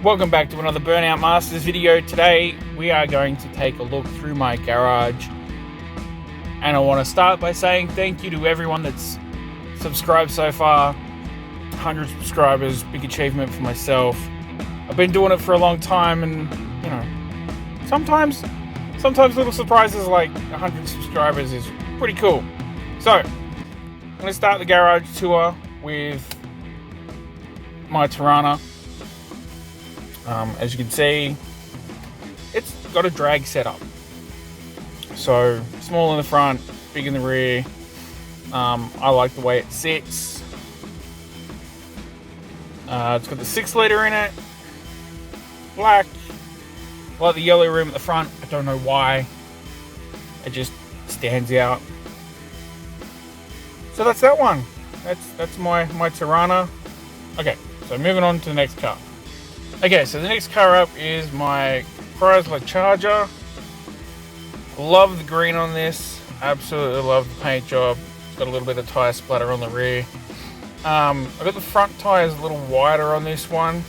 Welcome back to another Burnout Masters video. Today we are going to take a look through my garage, and I want to start by saying thank you to everyone that's subscribed so far. 100 subscribers, big achievement for myself. I've been doing it for a long time, and you know, sometimes little surprises like 100 subscribers is pretty cool. So I'm going to start the garage tour with my Torana. As you can see, it's got a drag setup. So small in the front, big in the rear. I like the way it sits. It's got the 6-litre in it, black. I like the yellow rim at the front. I don't know why. It just stands out. So that's that one. That's my Torana. Okay, so moving on to the next car. Okay, so the next car up is my Chrysler Charger. Love the green on this. Absolutely love the paint job. It's got a little bit of tyre splatter on the rear. I've got the front tyres a little wider on this one.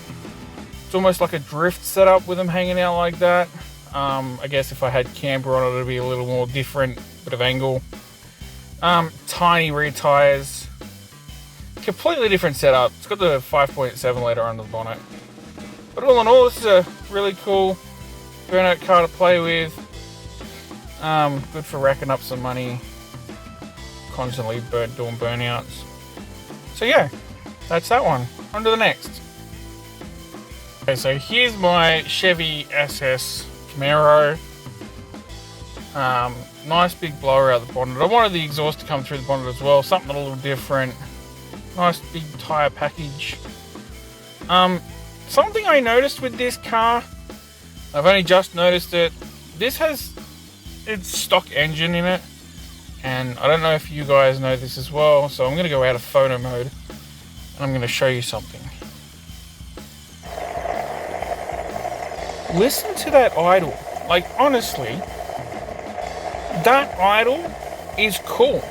It's almost like a drift setup with them hanging out like that. I guess if I had camber on it, it'd be a little more different, bit of angle. Tiny rear tyres. Completely different setup. It's got the 5.7 litre under the bonnet. But all in all, this is a really cool burnout car to play with. Good for racking up some money. Constantly doing burnouts. So yeah, that's that one. On to the next. Okay, so here's my Chevy SS Camaro. Nice big blower out the bonnet. I wanted the exhaust to come through the bonnet as well. Something a little different. Nice big tyre package. Something I noticed with this car, I've only just noticed it, this has its stock engine in it, and I don't know if you guys know this as well, so I'm going to go out of photo mode, and I'm going to show you something. Listen to that idle. Like, honestly, that idle is cool.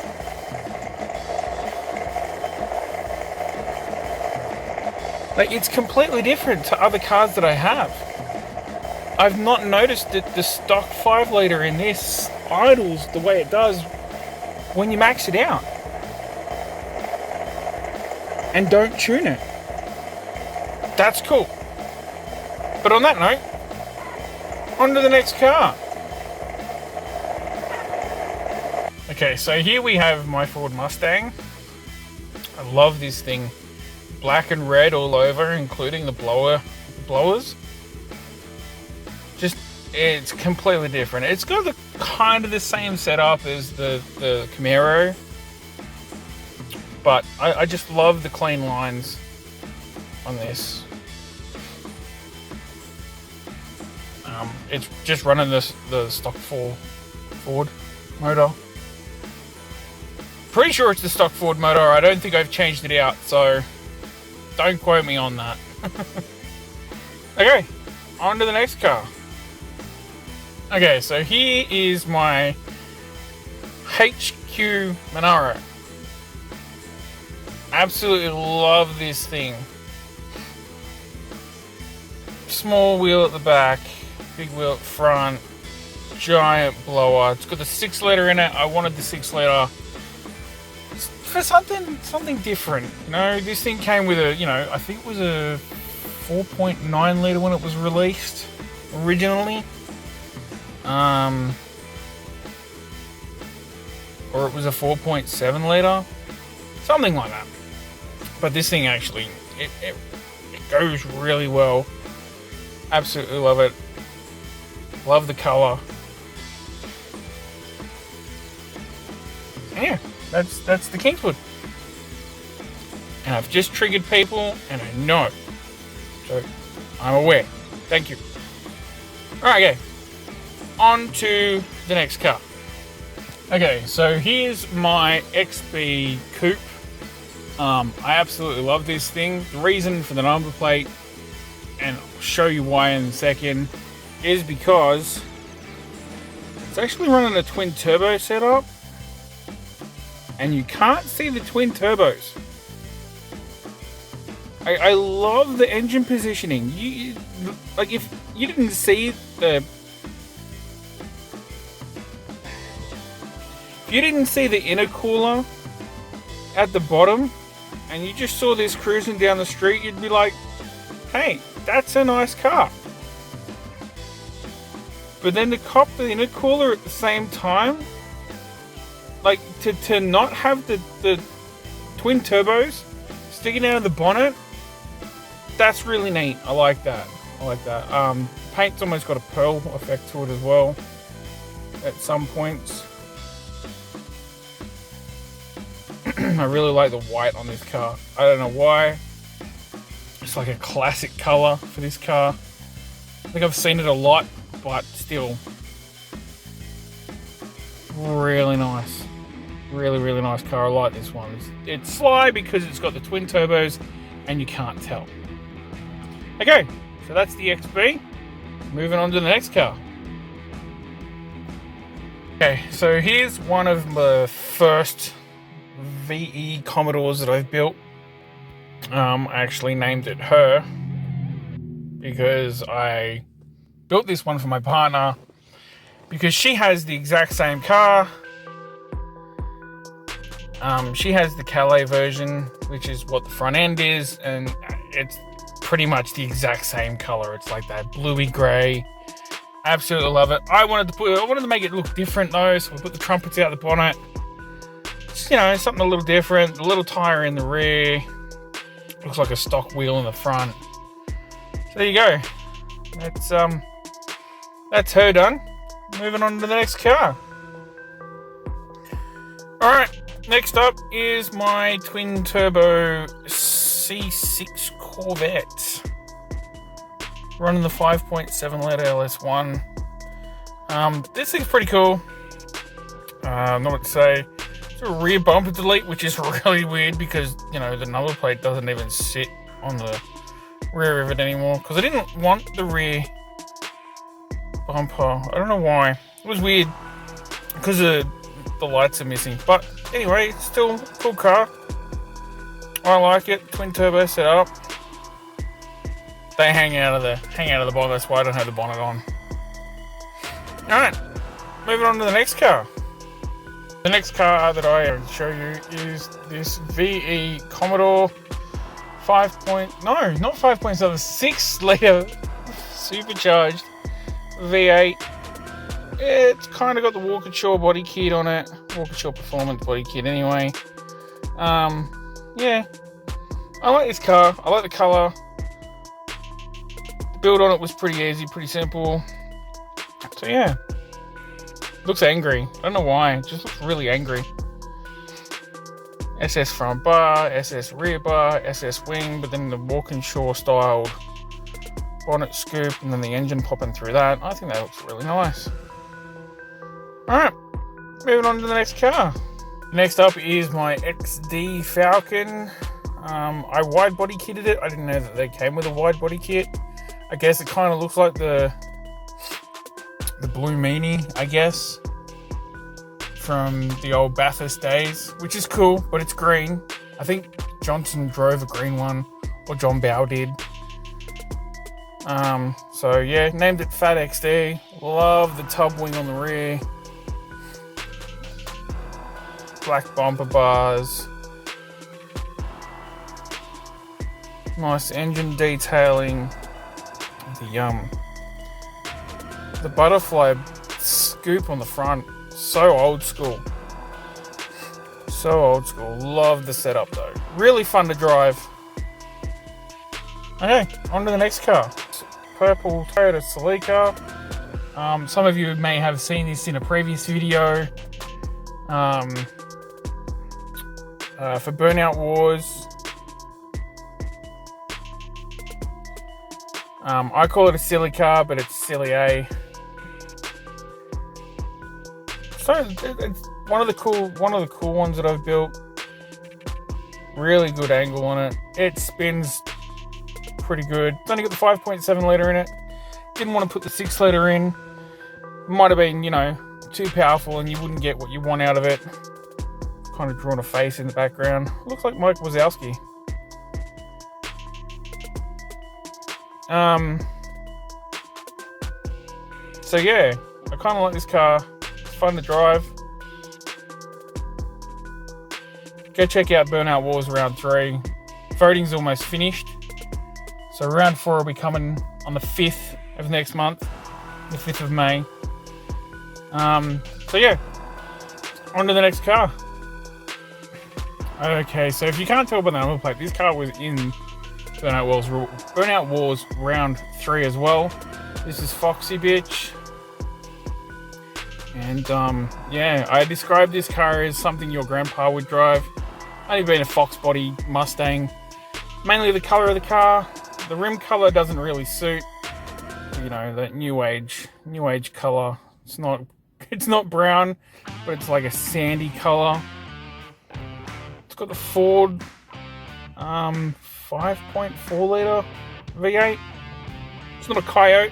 Like, it's completely different to other cars that I have. I've not noticed that the stock 5-litre in this idles the way it does when you max it out and don't tune it. That's cool. But on that note, on to the next car. Okay, so here we have my Ford Mustang. I love this thing. Black and red all over, including the blowers. Just, it's completely different. It's got the kind of the same setup as the Camaro, but I just love the clean lines on this. It's just running the stock Ford motor. Pretty sure it's the stock Ford motor. I don't think I've changed it out, so don't quote me on that. Okay, on to the next car. Okay, so here is my HQ Monaro. Absolutely love this thing. Small wheel at the back, big wheel at front, giant blower. It's got the 6-litre in it. I wanted the 6-litre for something different. You know, this thing came with a, I think it was a 4.9 litre when it was released originally, or it was a 4.7 litre, something like that. But this thing actually, it goes really well. Absolutely love it. Love the colour. And yeah, that's the Kingswood. And I've just triggered people, and I know. So, I'm aware. Thank you. Alright, okay. On to the next car. Okay, so here's my XB Coupe. I absolutely love this thing. The reason for the number plate, and I'll show you why in a second, is because it's actually running a twin turbo setup, and you can't see the twin turbos. I love the engine positioning. Like, if you didn't see the intercooler at the bottom and you just saw this cruising down the street, you'd be like, hey, that's a nice car. But then to cop the intercooler at the same time, like to not have the twin turbos sticking out of the bonnet, that's really neat. I like that. Paint's almost got a pearl effect to it as well at some points. I really like the white on this car. I don't know why. It's like a classic color for this car. I think I've seen it a lot, but still really nice. Really nice car. I like this one. It's sly because it's got the twin turbos and you can't tell. Okay, so that's the XB. Moving on to the next car. Okay, so here's one of the first VE Commodores that I've built. I actually named it Her because I built this one for my partner because she has the exact same car. She has the Calais version, which is what the front end is, and it's pretty much the exact same color. It's like that bluey gray. Absolutely love it. I wanted to make it look different though, so we put the trumpets out the bonnet. Just, you know, something a little different. A little tire in the rear. Looks like a stock wheel in the front. So there you go. That's her done. Moving on to the next car. All right. Next up is my twin turbo C6 Corvette. Running the 5.7 litre LS1. This thing's pretty cool. Not what to say. It's a rear bumper delete, which is really weird because, you know, the number plate doesn't even sit on the rear of it anymore. Because I didn't want the rear bumper. I don't know why. It was weird because the lights are missing. But anyway, it's still a cool car. I like it. Twin turbo setup. They hang out of the bonnet. That's why I don't have the bonnet on. All right, moving on to the next car. The next car that I will show you is this VE Commodore 6 litre supercharged V8. It's kind of got the Walkinshaw body kit on it. Walkinshaw Performance body kit anyway. Yeah. I like this car. I like the colour. The build on it was pretty easy, pretty simple. So yeah. Looks angry. I don't know why. It just looks really angry. SS front bar, SS rear bar, SS wing, but then the Walkinshaw styled bonnet scoop and then the engine popping through that. I think that looks really nice. Alright, moving on to the next car. Next up is my XD Falcon. I wide body kitted it. I didn't know that they came with a wide body kit. I guess it kind of looks like the Blue Meanie, I guess, from the old Bathurst days, which is cool, but it's green. I think Johnson drove a green one, or John Bow did. So yeah, named it Fat XD. Love the tub wing on the rear. Black bumper bars. Nice engine detailing. The butterfly scoop on the front. So old school. So old school. Love the setup though. Really fun to drive. Okay, on to the next car. Purple Toyota Celica. Some of you may have seen this in a previous video. For Burnout Wars. I call it a silly car, but it's silly A. So it's one of the cool ones that I've built. Really good angle on it. It spins pretty good. It's only got the 5.7 litre in it. Didn't want to put the 6 litre in. Might have been, you know, too powerful and you wouldn't get what you want out of it. Kind of drawn a face in the background. Looks like Mike Wazowski. So yeah, I kind of like this car. It's fun to drive. Go check out Burnout Wars Round 3. Voting's almost finished. So Round 4 will be coming on the 5th of next month, the 5th of May. So yeah, on to the next car. Okay, so if you can't tell by the number plate, this car was in Burnout Wars Round 3 as well. This is Foxy Bitch. And yeah, I described this car as something your grandpa would drive. Only been a Fox body Mustang. Mainly the color of the car. The rim color doesn't really suit. You know, that new age color. It's not brown, but it's like a sandy color. It's got the Ford 5.4 litre V8. It's not a Coyote,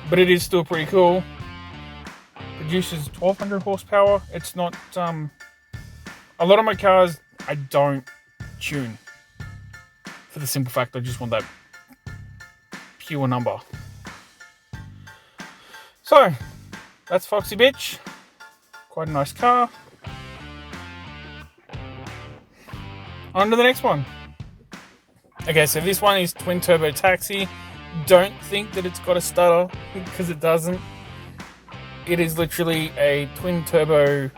but it is still pretty cool. Produces 1200 horsepower. It's not a lot of my cars I don't tune, for the simple fact I just want that pure number. So that's Foxy Bitch. Quite a nice car. On to the next one. Okay, so this one is twin turbo taxi. Don't think that it's got a stutter, because it doesn't. It is literally a twin turbo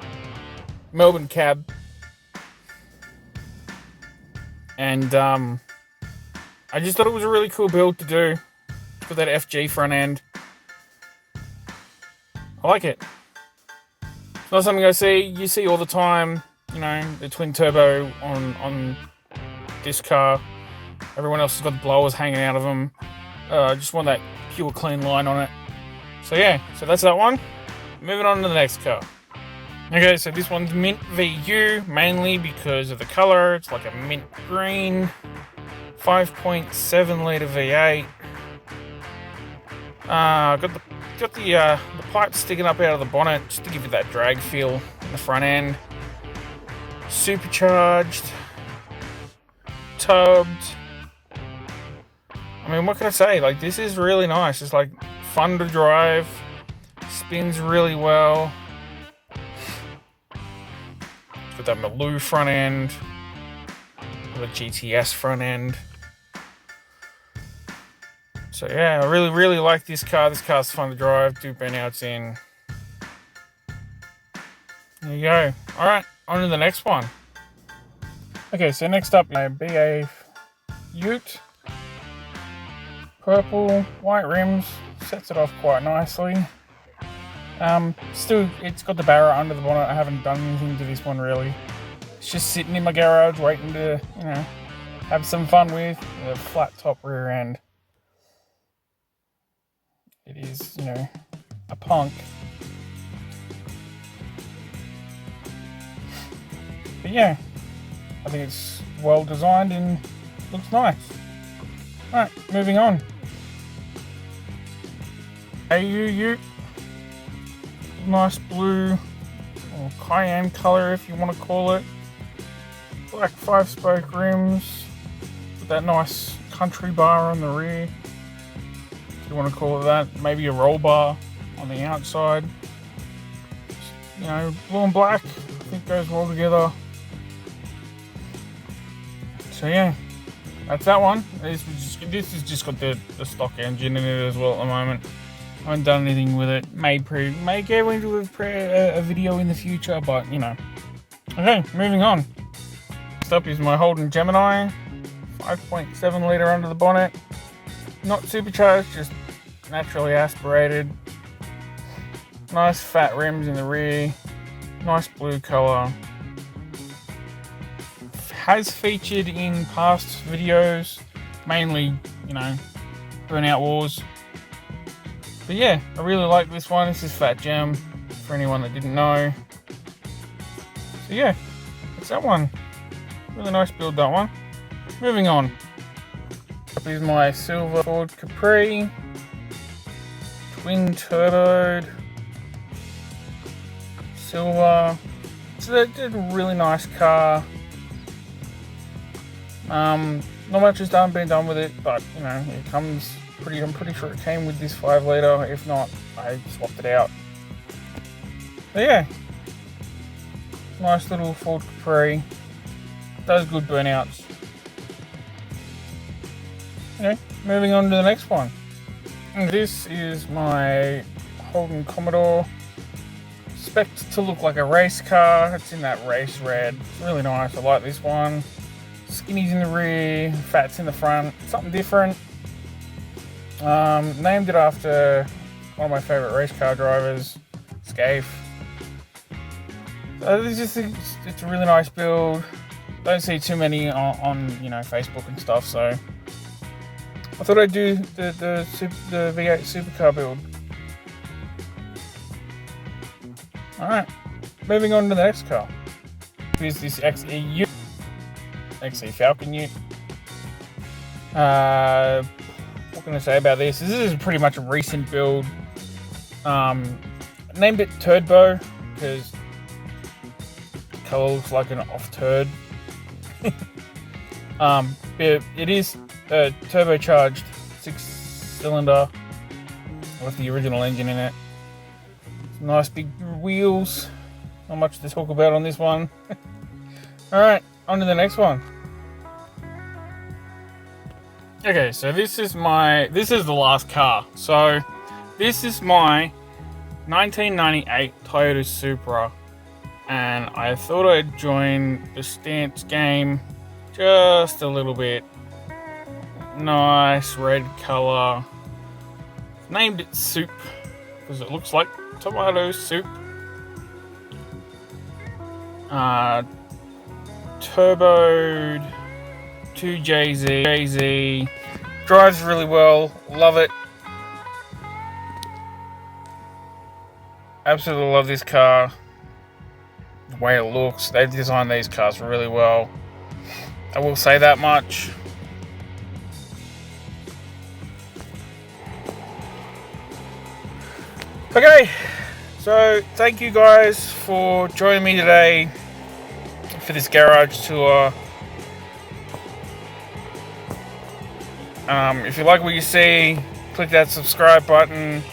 Melbourne cab. And I just thought it was a really cool build to do with that FG front end. I like it. It's not something you see all the time, you know, the twin turbo on this car. Everyone else has got blowers hanging out of them. I just want that pure clean line on it. So yeah, so that's that one. Moving on to the next car. Okay, so this one's mint VU, mainly because of the color. It's like a mint green, 5.7 litre V8. Got the pipe sticking up out of the bonnet just to give it that drag feel in the front end. Supercharged, tubbed. I mean, what can I say? Like, this is really nice. It's like fun to drive, spins really well. Got that Maloo front end, the GTS front end. So yeah, I really like this car. This car's fun to drive, do burnouts in. There you go. Alright, on to the next one. Okay, so next up, a BA Ute. Purple, white rims, sets it off quite nicely. Still, it's got the barra under the bonnet. I haven't done anything to this one really. It's just sitting in my garage waiting to, you know, have some fun with a flat top rear end. It is, you know, a punk. But yeah, I think it's well designed and looks nice. Alright, moving on. XEU, nice blue or cayenne color if you want to call it. Black 5-spoke rims with that nice country bar on the rear, if you want to call it that. Maybe a roll bar on the outside. You know, blue and black, I think goes well together. So yeah, that's that one. This has just got the stock engine in it as well at the moment. I haven't done anything with it. May go into a video in the future, but you know. Okay, moving on. Next up is my Holden Gemini, 5.7 litre under the bonnet. Not supercharged, just naturally aspirated. Nice fat rims in the rear. Nice blue colour. Has featured in past videos, mainly, you know, Burnout Wars. But yeah, I really like this one. This is Fat Gem, for anyone that didn't know. So yeah, that's that one. Really nice build, that one. Moving on. Up is my silver Ford Capri. Twin turboed. Silver. It's a really nice car. Not much has been done with it, but you know, it comes pretty. I'm pretty sure it came with this 5 litre. If not, I swapped it out. But yeah, nice little Ford Capri. Does good burnouts. Anyway, moving on to the next one. And this is my Holden Commodore. Expect to look like a race car. It's in that race red. It's really nice. I like this one. Skinnies in the rear, fats in the front. Something different. Named it after one of my favourite race car drivers, Scaife. It's a really nice build. Don't see too many on Facebook and stuff, so I thought I'd do the V8 Supercar build. Alright, moving on to the next car. Here's this XEU Falcon ute. What can I say about this? This is pretty much a recent build. Named it Turbo because the colour looks like an off turd. It is a turbocharged 6-cylinder with the original engine in it. Some nice big wheels. Not much to talk about on this one. Alright, on to the next one. Okay, so this is the last car. So this is my 1998 Toyota Supra, and I thought I'd join the stance game just a little bit. Nice red color. Named it Soup because it looks like tomato soup. Turboed 2JZ. Drives really well. Love it. Absolutely love this car. The way it looks. They've designed these cars really well. I will say that much. Okay, so thank you guys for joining me today for this garage tour. If you like what you see, click that subscribe button,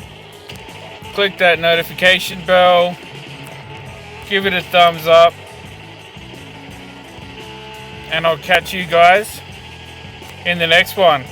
click that notification bell, give it a thumbs up, and I'll catch you guys in the next one.